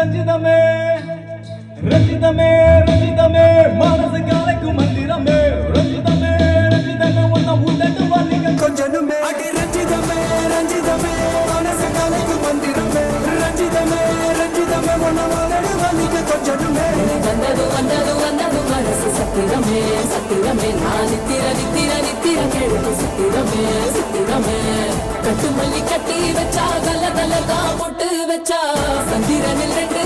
ரஞ்சிதமே ரஞ்சிதமே ரஞ்சிதமே மானச காலைக்கு மந்திரமே ரஞ்சிதமே ரஞ்சிதமே உன்ன உடட்டு வாலிங்க கொஞ்சனுமே அடி ரஞ்சிதமே ரஞ்சிதமே மானச காலைக்கு மந்திரமே ரஞ்சிதமே ரஞ்சிதமே உன்ன உடட்டு வாலிங்க கொஞ்சனுமே வந்தது வந்தது வந்தது மனசு சத்திரமே சத்திரமே நான் நித்திர நித்திர நித்திர கேளுக்கு சத்திரமே சத்திரமே கட்டு மல்லி கட்டி வச்சா கல்ல கல்ல தான் போட்டு வச்சா சந்திரனில் ரெண்டு